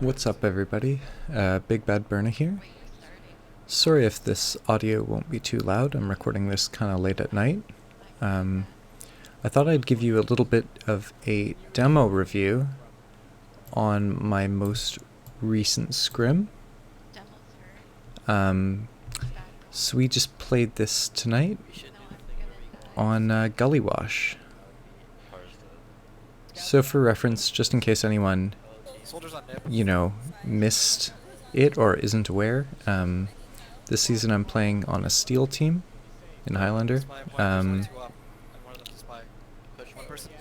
What's up, everybody? Big Bad Burner here. Sorry if this audio won't be too loud. I'm recording this kind of late at night. I thought I'd give you a little bit of a demo review on my most recent scrim. So we just played this tonight on Gully Wash. So for reference, just in case anyone, missed it or isn't aware, this season I'm playing on a steel team in Highlander.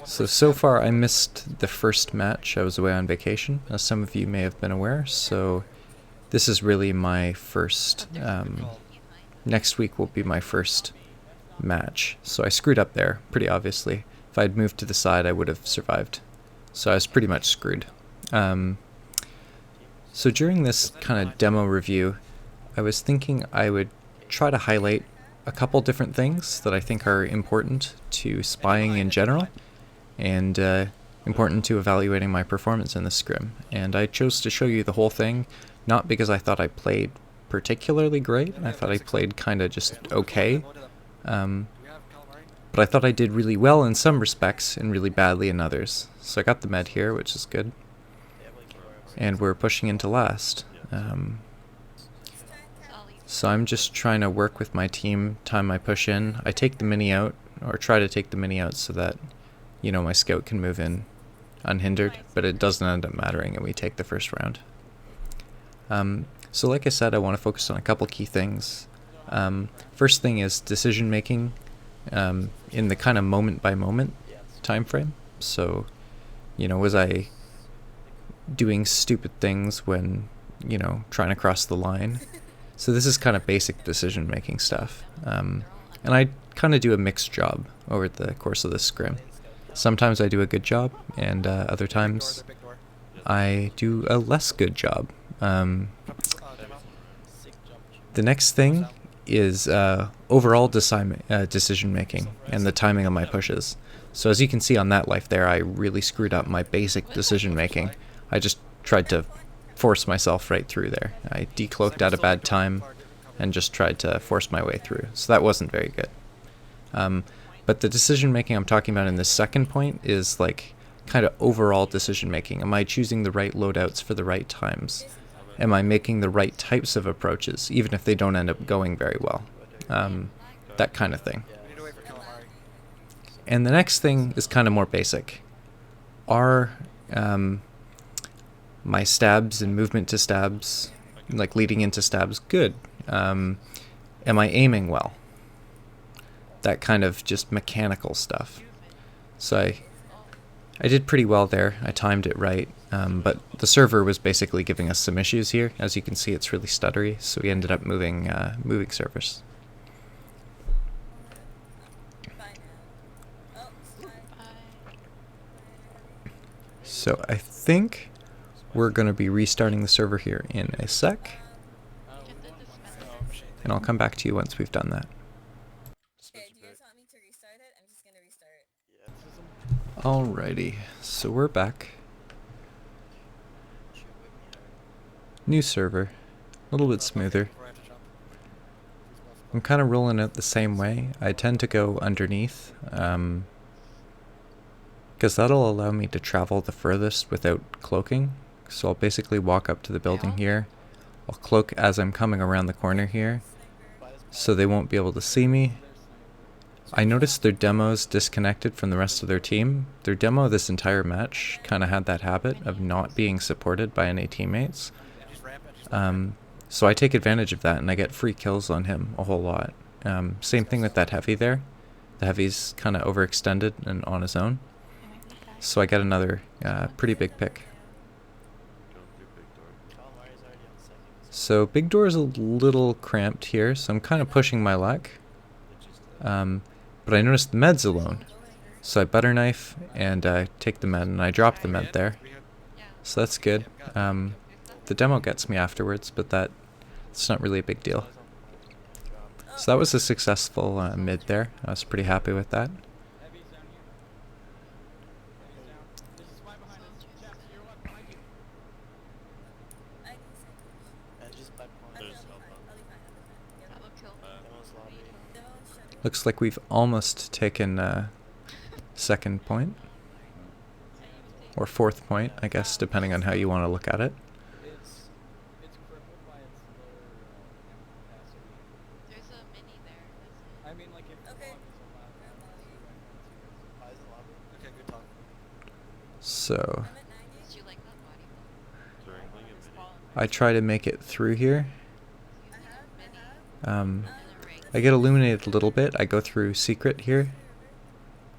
So far I missed the first match. I was away on vacation, as some of you may have been aware, so this is really my first, next week will be my first match. So I screwed up there, pretty obviously. If I'd moved to the side, I would have survived. So I was pretty much screwed. So during this kind of demo review, I was thinking I would try to highlight a couple different things that I think are important to spying in general, and important to evaluating my performance in the scrim. And I chose to show you the whole thing, not because I thought I played particularly great. I thought I played kind of just okay. But I thought I did really well in some respects and really badly in others. So I got the med here, which is good. And we're pushing into last. So I'm just trying to work with my team, time my push in. I take the mini out, or try to take the mini out so that, my scout can move in unhindered, but it doesn't end up mattering and we take the first round. So like I said, I want to focus on a couple key things. First thing is decision making in the kind of moment by moment time frame. So, was I doing stupid things when, trying to cross the line? So this is kind of basic decision making stuff. And I kind of do a mixed job over the course of the scrim. Sometimes I do a good job, and other times I do a less good job. The next thing is overall decision making and the timing of my pushes. So as you can see on that life there, I really screwed up my basic decision making. I just tried to force myself right through there. I decloaked at a bad time and just tried to force my way through. So that wasn't very good. But the decision making I'm talking about in this second point is like kind of overall decision making. Am I choosing the right loadouts for the right times? Am I making the right types of approaches, even if they don't end up going very well? That kind of thing. And the next thing is kind of more basic. Are my stabs and movement to stabs, like leading into stabs, good? Am I aiming well? That kind of just mechanical stuff. So I did pretty well there. I timed it right, but the server was basically giving us some issues here. As you can see, it's really stuttery, so we ended up moving servers. So I think we're going to be restarting the server here in a sec, and I'll come back to you once we've done that. Alrighty, so we're back. New server, a little bit smoother. I'm kind of rolling it the same way. I tend to go underneath, because that'll allow me to travel the furthest without cloaking. So I'll basically walk up to the building here. I'll cloak as I'm coming around the corner here, so they won't be able to see me. I noticed their demo's disconnected from the rest of their team. Their demo this entire match kind of had that habit of not being supported by any teammates. So I take advantage of that and I get free kills on him a whole lot. Same thing with that heavy there. The heavy's kind of overextended and on his own. So I get another pretty big pick. So big door is a little cramped here, so I'm kind of pushing my luck. But I noticed the med's alone. So I butter knife and take the med, and I drop the med there. So that's good. The demo gets me afterwards, but it's not really a big deal. So that was a successful mid there. I was pretty happy with that. Looks like we've almost taken second point. Or fourth point, I guess, depending on how you want to look at it. So I try to make it through here. I get illuminated a little bit. I go through secret here.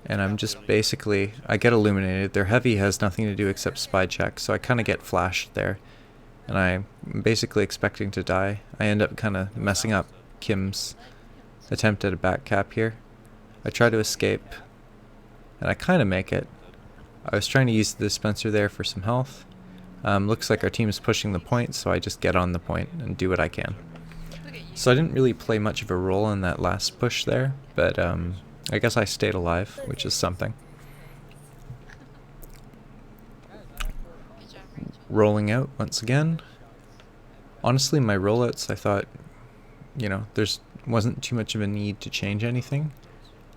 And I'm just basically, I get illuminated. Their heavy has nothing to do except spy check, so I kind of get flashed there. And I'm basically expecting to die. I end up kind of messing up Kim's attempt at a back cap here. I try to escape, and I kind of make it. I was trying to use the dispenser there for some health. Looks like our team is pushing the point, so I just get on the point and do what I can. So I didn't really play much of a role in that last push there, but I guess I stayed alive, which is something. Rolling out once again. Honestly, my rollouts, I thought, you know, wasn't too much of a need to change anything.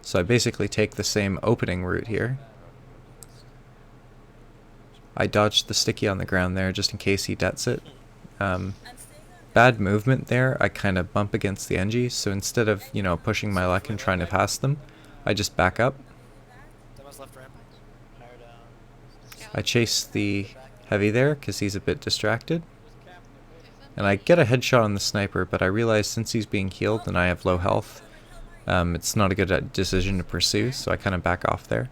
So I basically take the same opening route here. I dodged the sticky on the ground there just in case he dets it. Bad movement there. I kind of bump against the NG, so instead of, you know, pushing my luck and trying to pass them, I just back up. I chase the heavy there because he's a bit distracted. And I get a headshot on the sniper, but I realize since he's being healed and I have low health, it's not a good decision to pursue, so I kind of back off there.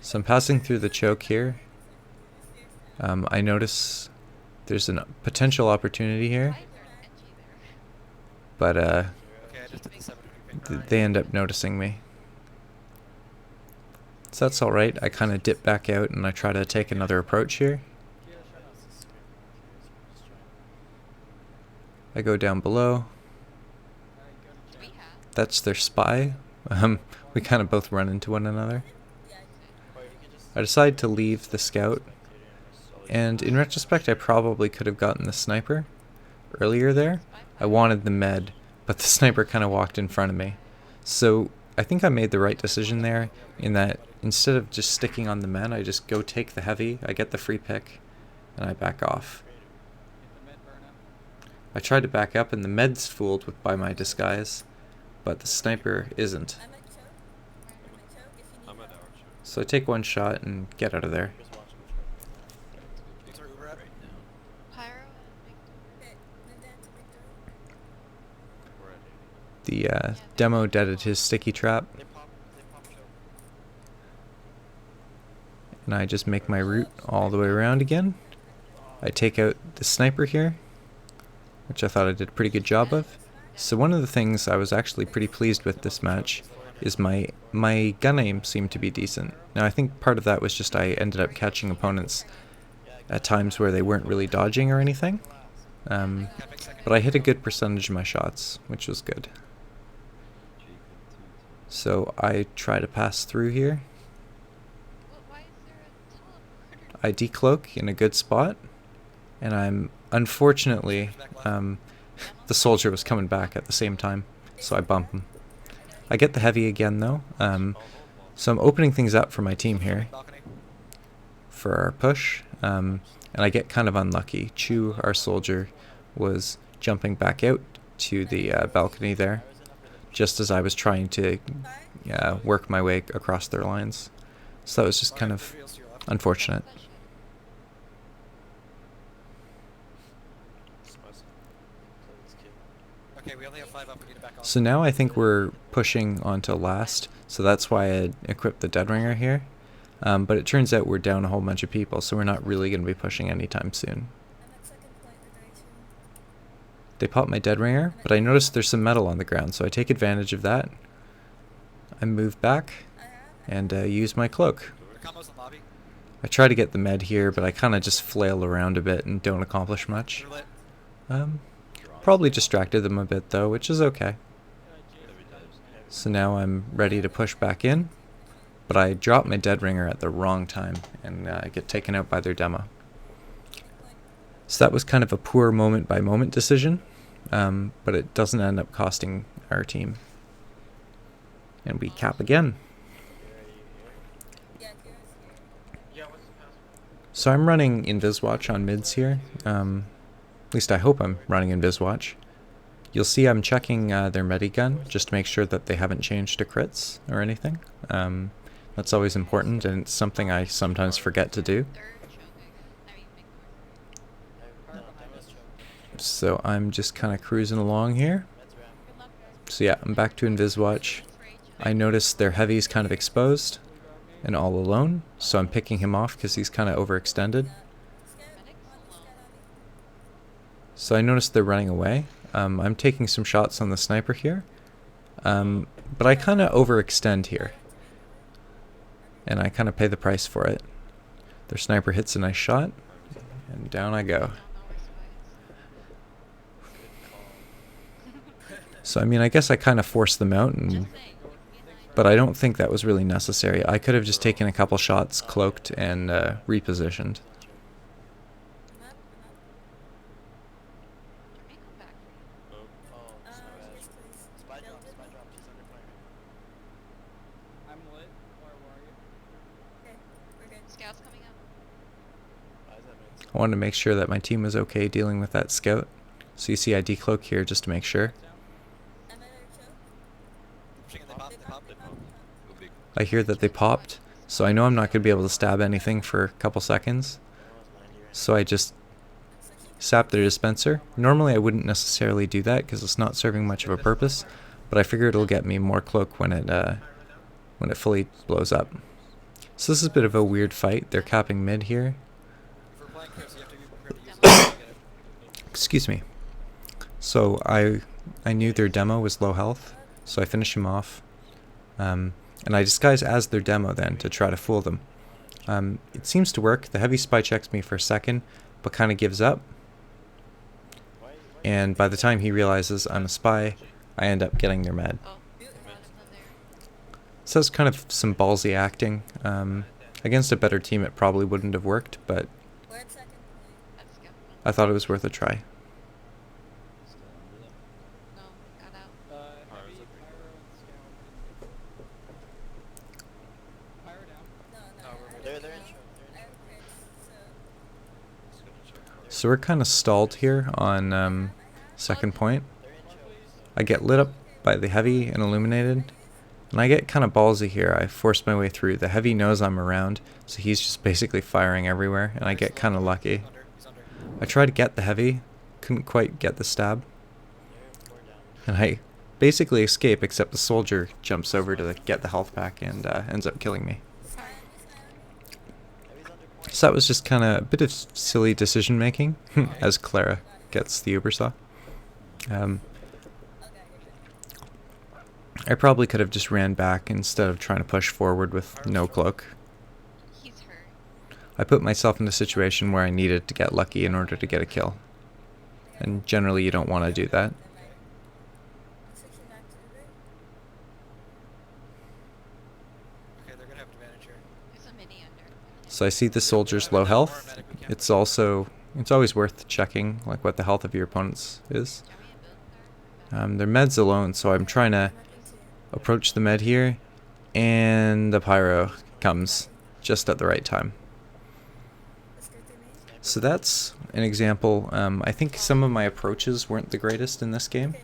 So I'm passing through the choke here. I notice there's a potential opportunity here, but they end up noticing me. So that's alright. I kind of dip back out and I try to take another approach here. I go down below. That's their spy. We kind of both run into one another. I decide to leave the scout. And in retrospect, I probably could have gotten the sniper earlier there. I wanted the med, but the sniper kind of walked in front of me. So I think I made the right decision there in that instead of just sticking on the med, I just go take the heavy, I get the free pick, and I back off. I tried to back up and the med's fooled by my disguise, but the sniper isn't. So I take one shot and get out of there. The demo deaded his sticky trap. And I just make my route all the way around again. I take out the sniper here, which I thought I did a pretty good job of. So one of the things I was actually pretty pleased with this match is my gun aim seemed to be decent. Now I think part of that was just I ended up catching opponents at times where they weren't really dodging or anything. But I hit a good percentage of my shots, which was good. So I try to pass through here. I decloak in a good spot, and I'm unfortunately the soldier was coming back at the same time, so I bump him. I get the heavy again though, so I'm opening things up for my team here for our push, and I get kind of unlucky. Chu, our soldier, was jumping back out to the balcony there, just as I was trying to work my way across their lines. So that was just kind of unfortunate. So now I think we're pushing onto last, so that's why I equipped the dead ringer here. But it turns out we're down a whole bunch of people, so we're not really going to be pushing anytime soon. They pop my dead ringer, but I notice there's some metal on the ground, so I take advantage of that. I move back and use my cloak. I try to get the med here, but I kind of just flail around a bit and don't accomplish much. Probably distracted them a bit though, which is okay. So now I'm ready to push back in, but I drop my dead ringer at the wrong time and get taken out by their demo. So that was kind of a poor moment by moment decision. but it doesn't end up costing our team. And we cap again. So I'm running Inviswatch on mids here. At least I hope I'm running Inviswatch. You'll see I'm checking their medigun just to make sure that they haven't changed to crits or anything. That's always important, and it's something I sometimes forget to do. So I'm just kind of cruising along here. So yeah, I'm back to Inviswatch. I noticed their heavy's kind of exposed and all alone, so I'm picking him off because he's kind of overextended. So I noticed they're running away. I'm taking some shots on the sniper here, but I kind of overextend here, and I kind of pay the price for it. Their sniper hits a nice shot, and down I go. So I mean, I guess I kind of forced them out, but I don't think that was really necessary. I could have just taken a couple shots, cloaked, and repositioned. I wanted to make sure that my team was okay dealing with that scout. So you see I decloak here just to make sure. I hear that they popped, so I know I'm not going to be able to stab anything for a couple seconds. So I just sap their dispenser. Normally I wouldn't necessarily do that because it's not serving much of a purpose, but I figure it'll get me more cloak when it fully blows up. So this is a bit of a weird fight. They're capping mid here. Excuse me. So I knew their demo was low health, so I finished him off. And I disguise as their demo then to try to fool them. It seems to work. The heavy spy checks me for a second, but kind of gives up. And by the time he realizes I'm a spy, I end up getting their med. So it's kind of some ballsy acting. Against a better team it probably wouldn't have worked, but I thought it was worth a try. So we're kind of stalled here on second point. I get lit up by the heavy and illuminated, and I get kind of ballsy here. I force my way through. The heavy knows I'm around, so he's just basically firing everywhere, and I get kind of lucky. I try to get the heavy, couldn't quite get the stab, and I basically escape, except the soldier jumps over to get the health pack and ends up killing me. So that was just kind of a bit of silly decision making, as Clara gets the Ubersaw. I probably could have just ran back instead of trying to push forward with no cloak. I put myself in a situation where I needed to get lucky in order to get a kill. And generally you don't want to do that. So I see the soldier's low health. It's always worth checking like what the health of your opponents is. Their med's alone, so I'm trying to approach the med here, and the pyro comes just at the right time. So that's an example. I think some of my approaches weren't the greatest in this game.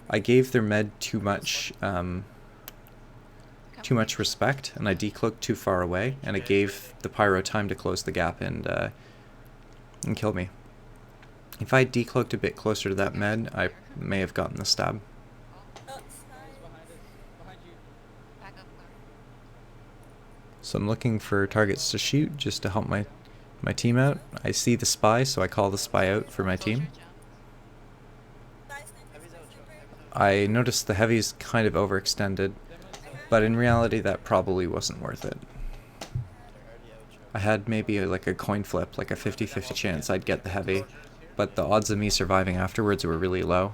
I gave their med too much respect, and I decloaked too far away, and it gave the pyro time to close the gap and kill me. If I decloaked a bit closer to that med, I may have gotten the stab. So I'm looking for targets to shoot just to help my team out. I see the spy, so I call the spy out for my team. I noticed the heavy's kind of overextended, but in reality that probably wasn't worth it. I had maybe like a coin flip, like a 50-50 chance I'd get the heavy, but the odds of me surviving afterwards were really low.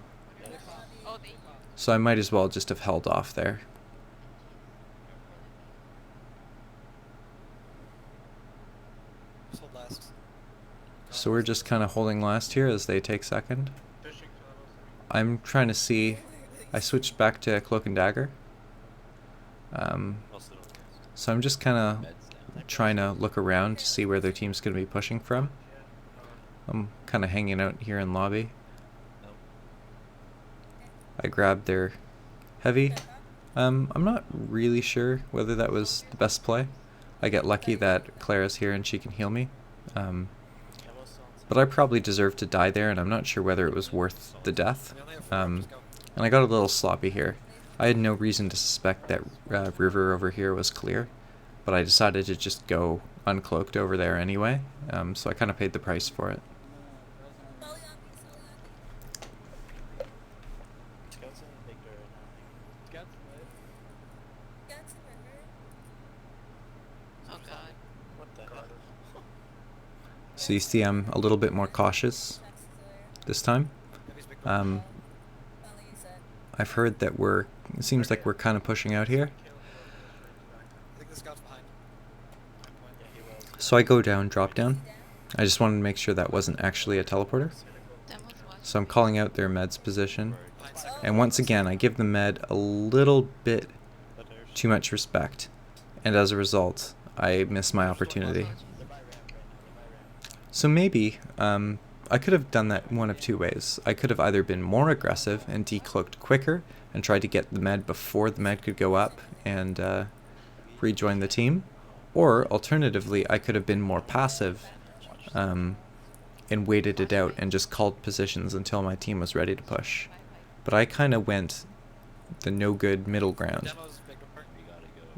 So I might as well just have held off there. So we're just kind of holding last here as they take second. I'm trying to see. I switched back to cloak and dagger. So I'm just kind of trying to look around to see where their team's going to be pushing from. I'm kind of hanging out here in lobby. I grabbed their heavy. I'm not really sure whether that was the best play. I get lucky that Clara's here and she can heal me. But I probably deserved to die there, and I'm not sure whether it was worth the death. And I got a little sloppy here. I had no reason to suspect that river over here was clear, but I decided to just go uncloaked over there anyway, so I kind of paid the price for it. So you see I'm a little bit more cautious this time. I've heard that it seems like we're kind of pushing out here. So I go down, drop down. I just wanted to make sure that wasn't actually a teleporter. So I'm calling out their med's position. And once again, I give the med a little bit too much respect. And as a result, I miss my opportunity. So maybe, I could have done that one of two ways. I could have either been more aggressive and decloaked quicker and tried to get the med before the med could go up and rejoin the team. Or, alternatively, I could have been more passive and waited it out and just called positions until my team was ready to push. But I kind of went the no-good middle ground,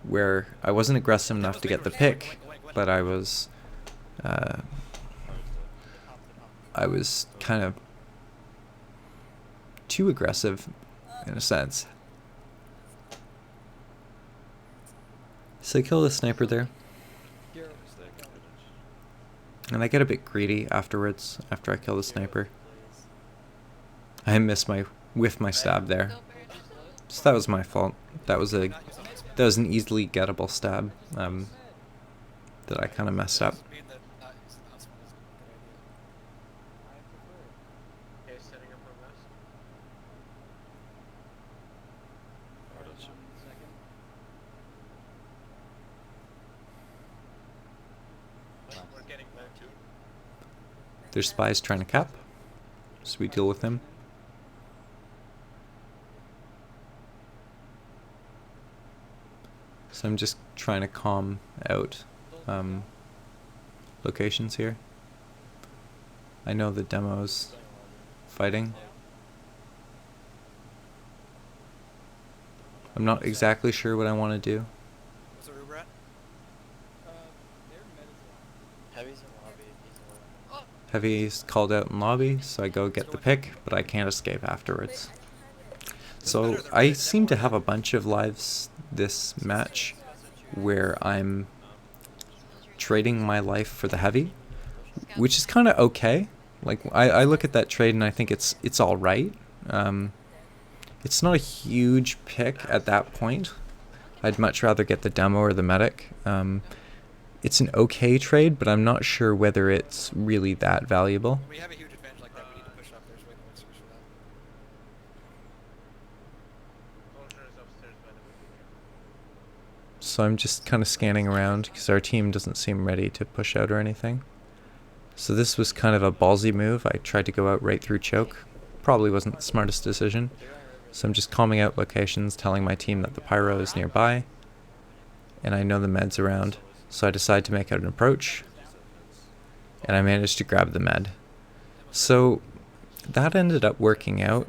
where I wasn't aggressive enough to get the pick, but I was kind of too aggressive in a sense. So I kill the sniper there. And I get a bit greedy afterwards, after I kill the sniper. I whiffed my stab there. So that was my fault. That was an easily gettable stab that I kind of messed up. There's spies trying to cap, so we deal with him. So I'm just trying to calm out locations here. I know the demo's fighting. I'm not exactly sure what I want to do. Heavy's called out in lobby, so I go get the pick, but I can't escape afterwards. So I seem to have a bunch of lives this match where I'm trading my life for the heavy, which is kind of okay. Like I look at that trade and I think it's all right. It's not a huge pick at that point. I'd much rather get the demo or the medic. It's an okay trade, but I'm not sure whether it's really that valuable. We have a huge advantage like that. We need to push up. There's way more excuse for that. So I'm just kind of scanning around because our team doesn't seem ready to push out or anything. So this was kind of a ballsy move. I tried to go out right through choke. Probably wasn't the smartest decision. So I'm just calming out locations, telling my team that the pyro is nearby. And I know the med's around. So I decide to make out an approach, and I managed to grab the med. So that ended up working out.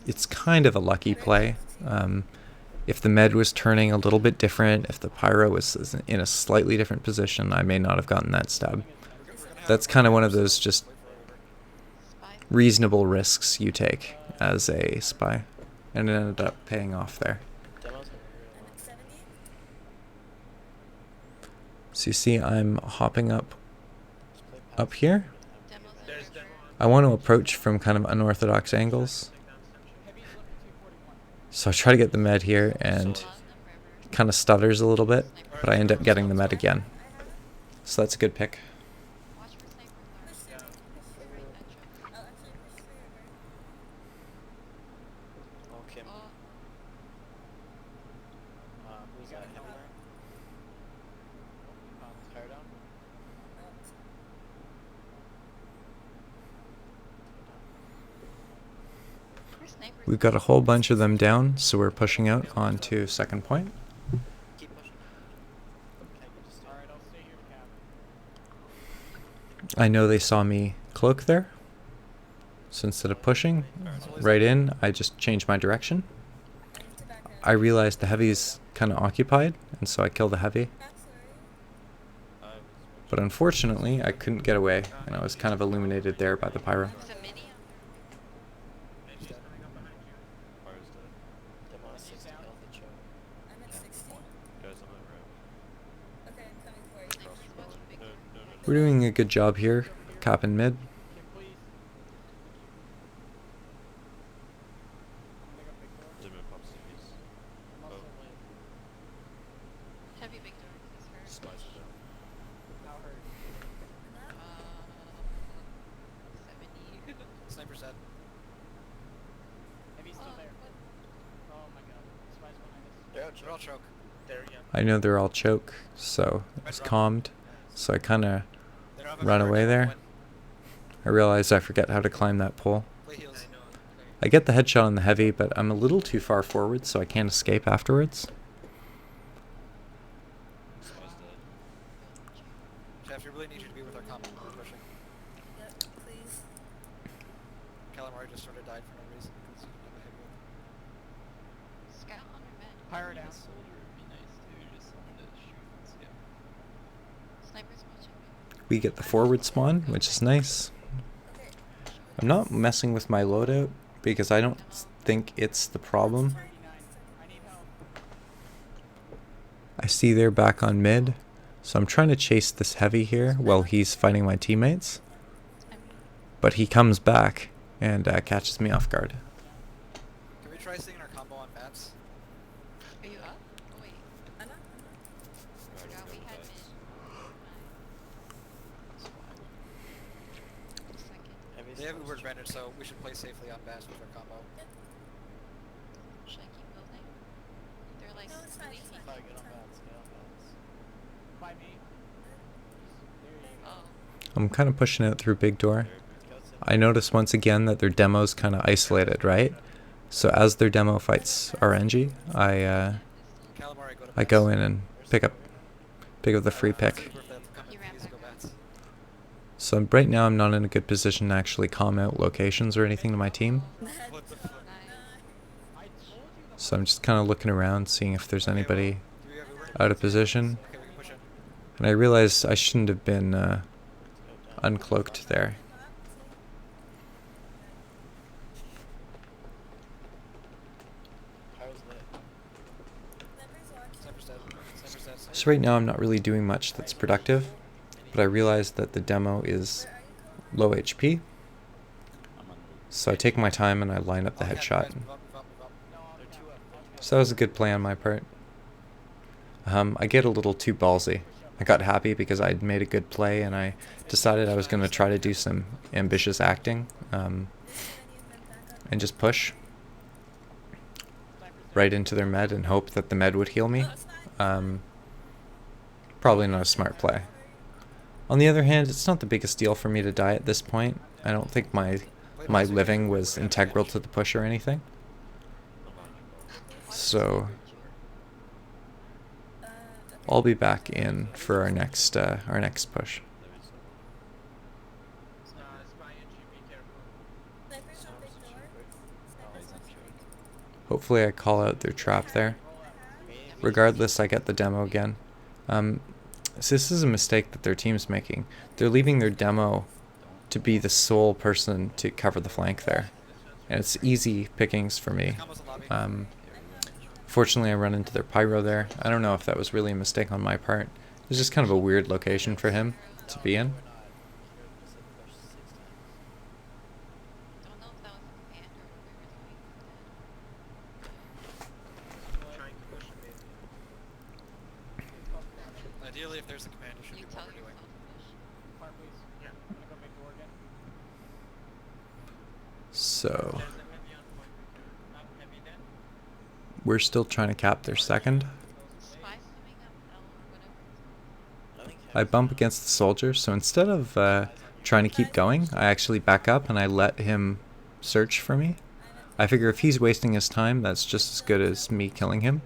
It's kind of a lucky play. If the med was turning a little bit different, if the pyro was in a slightly different position, I may not have gotten that stab. That's kind of one of those just reasonable risks you take as a spy, and it ended up paying off there. So you see I'm hopping up here. I want to approach from kind of unorthodox angles. So I try to get the med here and it kind of stutters a little bit, but I end up getting the med again. So that's a good pick. We've got a whole bunch of them down, so we're pushing out onto second point. Keep pushing. Alright, I'll stay here, Cap. I know they saw me cloak there, so instead of pushing right in, I just changed my direction. I realized the heavy's kind of occupied, and so I killed the heavy. But unfortunately, I couldn't get away, and I was kind of illuminated there by the pyro. There's a mini. Demo 60 health and choke. I'm at 60. Guys on that road. Okay, I'm coming for you. Sniper's watching big. We're doing a good job here, cap and mid. Kim, please. Pick up big door. Limit pop CVs. I'm also lit. Heavy big door. Is her. Spice it down. How hurt? 70. Sniper's dead. Heavy's still Oh, there. what? Oh my god. Spies behind us. They're all choke. There, yeah. I know they're all choke, so I was calmed. So I kind of They don't have a run charge, away they'll there. win. I realized I forget how to climb that pole. Play heals. I get the headshot on the heavy, but I'm a little too far forward, so I can't escape afterwards. Spice dead. Jeff, we really need you to be with our combo when we're pushing. Yep, please. Calamari just sort of died for no reason because he didn't have a hit with. Scout on her med. Pyro down. Soldier would be nice too, just someone to shoot and skip. Sniper's watching big. We get the forward spawn, which is nice. Okay. I'm not messing with my loadout because I don't think it's the problem. 39. I need help. I see they're back on mid, so I'm trying to chase this heavy here while he's fighting my teammates. But he comes back and catches me off guard. Can we try singing our combo on bats? Are you up? Oh wait. I'm not. Forgot we had mid. Second. They have Uber advantage, so we should play safely on bats with our combo. Should I keep building? They're like No, it's fine, really it's fine. Fine, get on bats, get on bats. By me. There you go. Oh. I'm kind of pushing out through big door. Go to I notice once again that their demo's kind of isolated, right? So as their demo fights RNG, Calamari, go to I go in and pick up the free pick. You ran back up. So right now I'm not in a good position to actually calm out locations or anything to my team. What the fuck? Nice. I told you the So I'm just kind of looking around, seeing if there's anybody Do we have Uber? out of position. Okay, we can push in. And I realize I shouldn't have been uncloaked there. Pyro's lit. Sniper's watching. Sniper's dead. Sniper's dead. So right now I'm not really doing much that's productive, but I realize that the demo is low HP. I'm on move. So I take my time and I line up the Oh, yeah, headshot. guys, move up, move up, move up. No, They're I'm two down. up. So that was a good play on my part. I get a little too ballsy. I got happy because I'd made a good play and I decided I was going to try to do some ambitious acting and just push right into their med and hope that the med would heal me. Probably not a smart play. On the other hand, it's not the biggest deal for me to die at this point. I don't think my living was integral to the push or anything. So I'll be back in for our next push. Sniper's on big door. Sniper's on choke. Hopefully I call out their trap there. Regardless, I get the demo again. So this is a mistake that their team's making. They're leaving their demo to be the sole person to cover the flank there. And it's easy pickings for me. Combo's in lobby. Fortunately, I run into their pyro there. I don't know if that was really a mistake on my part. It was just kind of a weird location for him to be in. Don't know if that was a command or if we were doing Ideally, if there's a command, you should You do tell what we're doing. yourself to push. Fire, please. Yeah. I'm gonna go big door again. So we're still trying to cap their second. Spy swimming up L or whatever. I bump against the soldier, so instead of trying to keep going, I actually back up and I let him search for me. I figure if he's wasting his time, that's just as good as me killing him.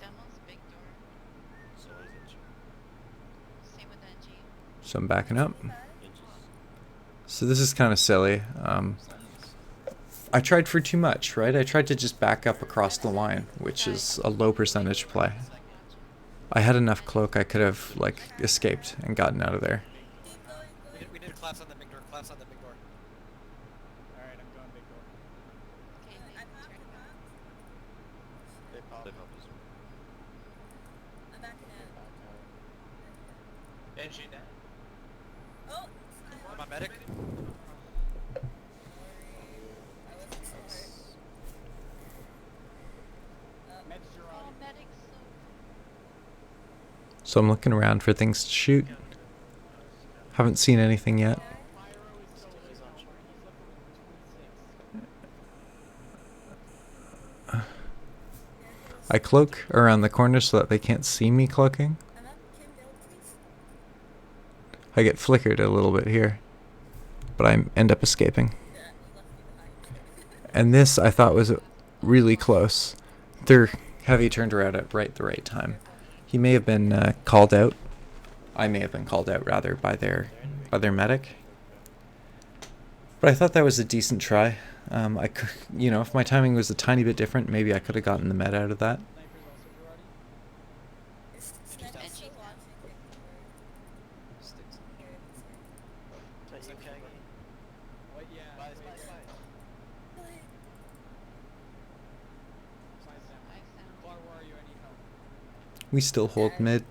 Demo's big door. So is it? Same with NG. So I'm backing up. Inches. So this is kind of silly. I tried for too much, right? I tried to just back up across the line, which is a low percentage play. I had enough cloak, I could have, like, escaped and gotten out of there. We need to collapse on the big door. Collapse on the big door. Alright, I'm going big door. Okay, I Lee, popped, turn I around. popped. They pop as well. I'm backing out. NG down. Oh! I'm on medic. I wasn't smart. Meds Oh, Gerard. medics so... So I'm looking around for things to shoot. Haven't seen anything yet. Pyro is so late now. He's left with 26. I cloak around the corner so that they can't see me cloaking. I'm up. Kim, build, please. I get flickered a little bit here, but I end up escaping. Yeah, you left me behind. And this I thought was really close. Their heavy turned around at the right time. He may have been called out. I may have been called out rather by their medic. But I thought that was a decent try. I could, if my timing was a tiny bit different, maybe I could have gotten the med out of that. Sniper's also Gerardi. Is Sniper's NG still down. watching big door? Sticks. Here, it's here. What? Yeah. Wait, wait. Wait. Size down. Eyes down. Clar, where are you? I need help. We still hold mid.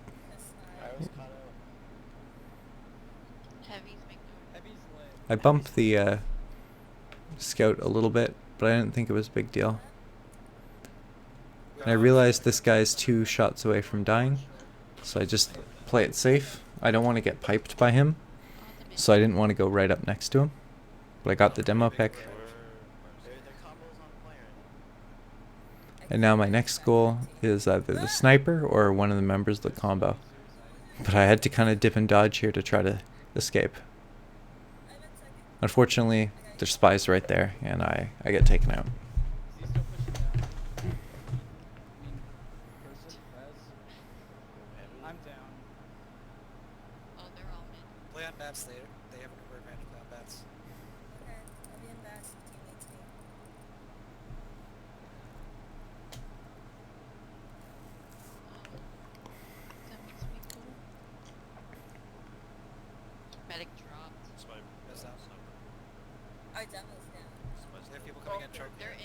That's not. Heavy's big door. Heavy's lit. I bumped the scout a little bit, but I didn't think it was a big deal. And I realized this guy's 2 shots away from dying, so I just play it safe. I don't want to get piped by him, Oh, the mid. so I didn't want to go right up next to him. But I got the demo pick, and now my next goal is either the sniper or one of the members of the combo. But I had to kind of dip and dodge here to try to escape. I'm in second. Unfortunately, there's spies right there, and I get taken out. Is he still pushing down? Person? Res? I'm down. Oh, they're all mid. Play on bats. They have an Uber advantage. Play on bats. Okay, I'll be in bats if you need me. Demo's big door. Medic dropped. Spy. Yes, down. Our demo's down. They have people coming in choke. They're in.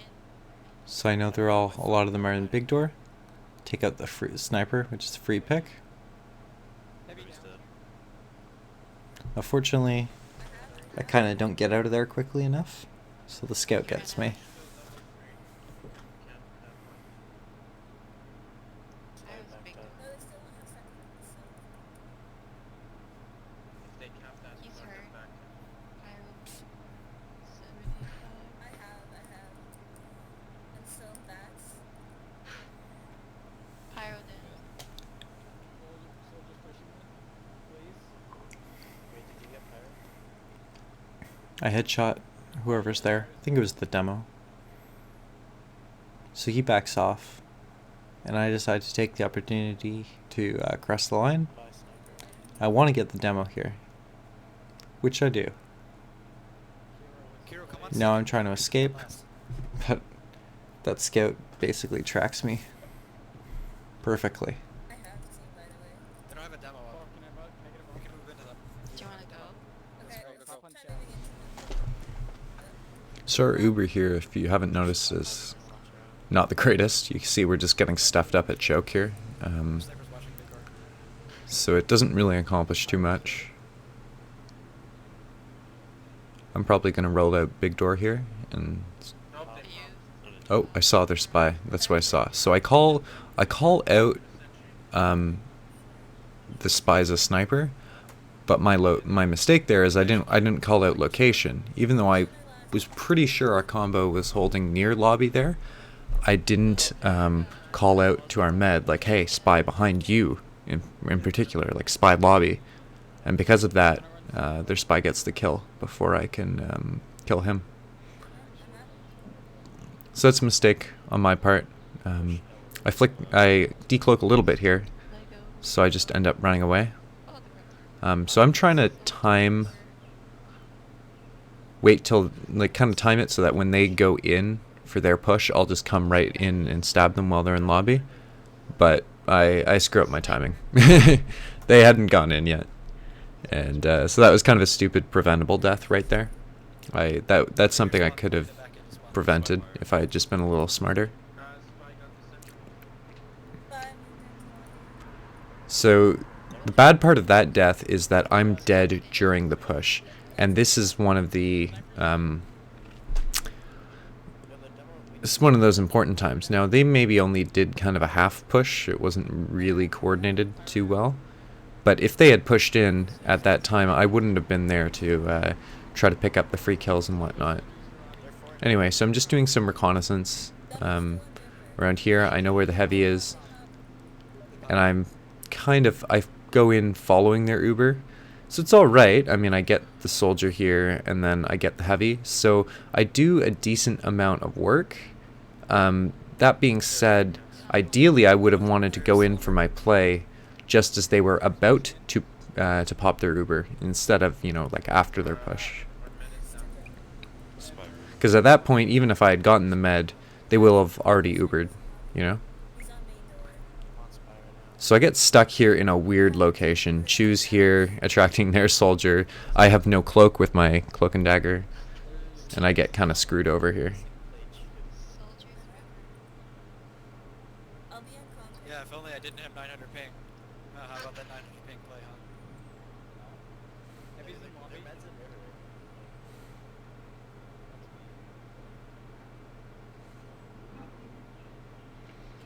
So I know they're a lot of them are in big door. Take out the free sniper, which is a free pick. Heavy He's down. dead. Unfortunately, I kind of don't get out of there quickly enough, so the scout gets me. Pyro's big door. No, they still don't have second. He's hurt. Pyro. 75. I have. I'm still in bats. Pyro down. Soldier pushing me. Please. I headshot whoever's there. I think it was the demo. So he backs off, and I decide to take the opportunity to cross the line. I want to get the demo here, which I do. Kiro, come on. Now I'm second. trying to escape, Last. but that scout basically tracks me perfectly. I have team, by the way. They don't have a demo Oh, up. can I move? Can I get a We move? can move into them. Do you want to go? Okay, go, let's go. try moving into them. So our Uber here, if you haven't noticed, is not the greatest. You can see we're just getting stuffed up at choke here. Sniper's watching big door. So it doesn't really accomplish too much. I'm probably going to roll out big door here. And Are you? oh, I saw their spy. That's what I saw. So I call out the spy's a sniper, but my mistake there is I didn't call out location, even though I was pretty sure our combo was holding near lobby there. I didn't call out to our med like, hey, spy behind you in particular, like spy lobby, and because of that, their spy gets the kill before I can kill him. So that's a mistake on my part. I decloak a little bit here, Let it go. so I just end up running away. Oh, the ground. So I'm trying to wait till, like, kind of time it so that when they go in for their push, I'll just come right in and stab them while they're in lobby. But I screw up my timing. They hadn't gone in yet. And so that was kind of a stupid preventable death right there. That's something I could have prevented if I had just been a little smarter. So the bad part of that death is that I'm dead during the push, and this is one of the this is one of those important times. Now they maybe only did kind of a half push; it wasn't really coordinated too well. But if they had pushed in at that time, I wouldn't have been there to try to pick up the free kills and whatnot. Anyway, so I'm just doing some reconnaissance around here. I know where the heavy is, and I go in following their Uber, so it's all right. I mean, I get the soldier here, and then I get the heavy, so I do a decent amount of work. That being said, ideally I would have wanted to go in for my play just as they were about to pop their Uber, instead of, you know, like after their push. Because at that point, even if I had gotten the med, they will have already Ubered, you know? So I get stuck here in a weird location. Choose here, attracting their soldier. I have no cloak with my cloak and dagger, and I get kind of screwed over here. Soldier through. I'll be on contact. Yeah, if only I didn't have 900 ping. How about that 900 ping play, huh? Heavy's in lobby. I'm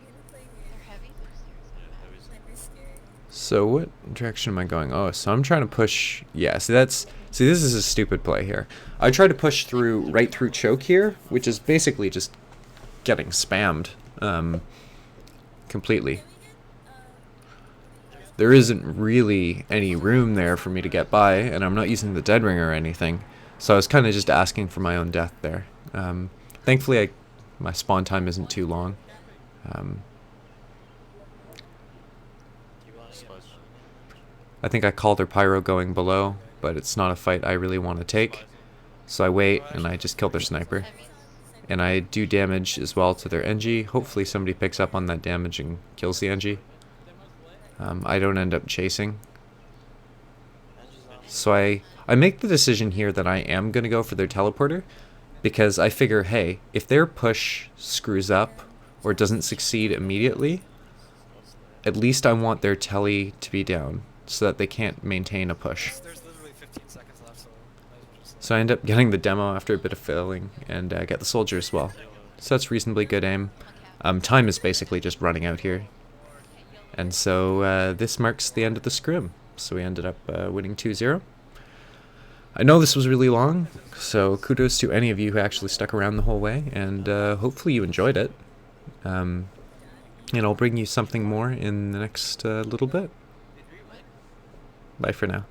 gonna play They're here. heavy. They're Sniper scared. So what direction am I going? Oh, so I'm trying to push. Yeah, see this is a stupid play here. I try to push right through choke here, which is basically just getting spammed completely. Can we get There isn't really any room there for me to get by, and I'm not using the dead ringer or anything. So I was kind of just asking for my own death there. Thankfully, my spawn time isn't too long. I think I call their pyro going below, but it's not a fight I really want to take. So I wait, and I just kill their sniper. heavy. And I do damage as well to their NG. Hopefully somebody picks up on that damage and kills the NG. I don't end up chasing. So I make the decision here that I am going to go for their teleporter, because I figure, hey, if their push screws up or doesn't succeed immediately, at least I want their tele to be down so that they can't maintain a push. There's literally 15 seconds left, so might as well just. So I end up getting the demo after a bit of failing, and get the soldier as well. So that's reasonably good aim. Time is basically just running out here. And so this marks the end of the scrim. So we ended up winning 2-0. I know this was really long, so kudos to any of you who actually stuck around the whole way, and hopefully you enjoyed it. And I'll bring you something more in the next little bit. Bye for now.